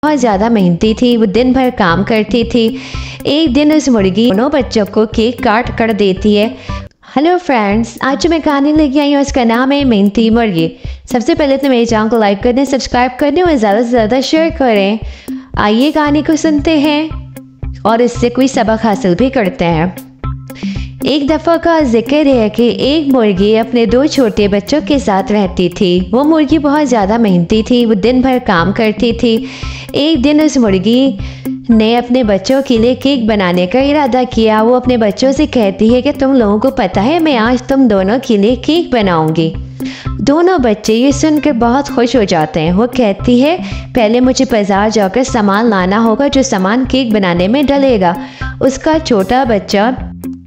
बहुत ज़्यादा मेहनती थी, वो दिन भर काम करती थी। एक दिन उस मुर्गी दोनों बच्चों को केक काट कर देती है। हेलो फ्रेंड्स, आज जो मैं कहानी लेके आई हूँ उसका नाम है मेहनती मुर्गी। सबसे पहले तो मेरे चैनल को लाइक कर दें, सब्सक्राइब कर दें और ज़्यादा से ज़्यादा शेयर करें। आइए कहानी को सुनते हैं और इससे कोई सबक हासिल भी करते हैं। एक दफ़ा का जिक्र है कि एक मुर्गी अपने दो छोटे बच्चों के साथ रहती थी। वो मुर्गी बहुत ज़्यादा मेहनती थी, वो दिन भर काम करती थी। एक दिन उस मुर्गी ने अपने बच्चों के लिए केक बनाने का इरादा किया। वो अपने बच्चों से कहती है कि तुम लोगों को पता है मैं आज तुम दोनों के लिए केक बनाऊंगी। दोनों बच्चे ये सुनकर बहुत खुश हो जाते हैं। वो कहती है पहले मुझे बाजार जाकर सामान लाना होगा जो सामान केक बनाने में डलेगा। उसका छोटा बच्चा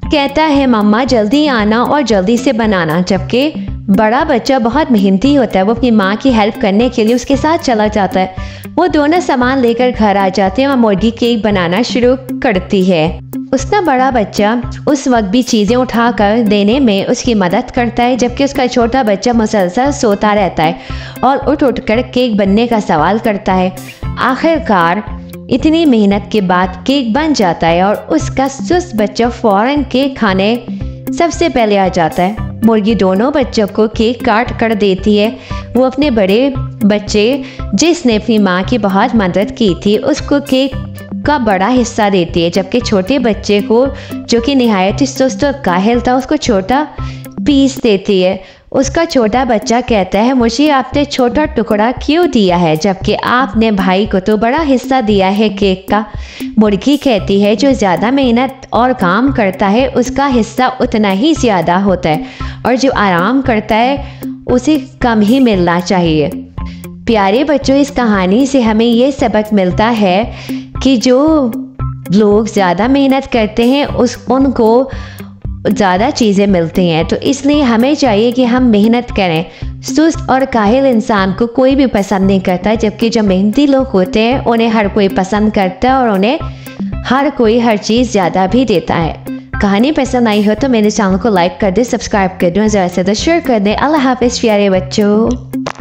कहता है मम्मा जल्दी आना और जल्दी से बनाना, जबकि बड़ा बच्चा बहुत मेहनती होता है। वो अपनी माँ की हेल्प करने के लिए उसके साथ चला जाता है। वो दोनों सामान लेकर घर आ जाते हैं और मुर्गी केक बनाना शुरू करती है। उसका बड़ा बच्चा उस वक्त भी चीज़ें उठा कर देने में उसकी मदद करता है, जबकि उसका छोटा बच्चा मुसलसल सोता रहता है और उठ कर केक बनने का सवाल करता है। आखिरकार इतनी मेहनत के बाद केक बन जाता है और उसका सुस्त बच्चा फौरन केक खाने सबसे पहले आ जाता है। मुर्गी दोनों बच्चों को केक काट कर देती है। वो अपने बड़े बच्चे जिसने अपनी माँ की बहुत मदद की थी उसको केक का बड़ा हिस्सा देती है, जबकि छोटे बच्चे को जो कि निहायत ही सुस्त और काहिल था उसको छोटा पीस देती है। उसका छोटा बच्चा कहता है मुझे आपने छोटा टुकड़ा क्यों दिया है, जबकि आपने भाई को तो बड़ा हिस्सा दिया है केक का। मुर्गी कहती है जो ज़्यादा मेहनत और काम करता है उसका हिस्सा उतना ही ज़्यादा होता है और जो आराम करता है उसे कम ही मिलना चाहिए। प्यारे बच्चों, इस कहानी से हमें ये सबक मिलता है कि जो लोग ज़्यादा मेहनत करते हैं उनको ज़्यादा चीज़ें मिलती हैं। तो इसलिए हमें चाहिए कि हम मेहनत करें। सुस्त और काहिल इंसान को कोई भी पसंद नहीं करता, जबकि जो मेहनती लोग होते हैं उन्हें हर कोई पसंद करता है और उन्हें हर कोई हर चीज़ ज़्यादा भी देता है। कहानी पसंद आई हो तो मेरे चैनल को लाइक कर दें, सब्सक्राइब कर दें और ज़्यादा से ज़्यादा शेयर कर दें। अल्लाह हाफ़िज़ प्यारे बच्चों।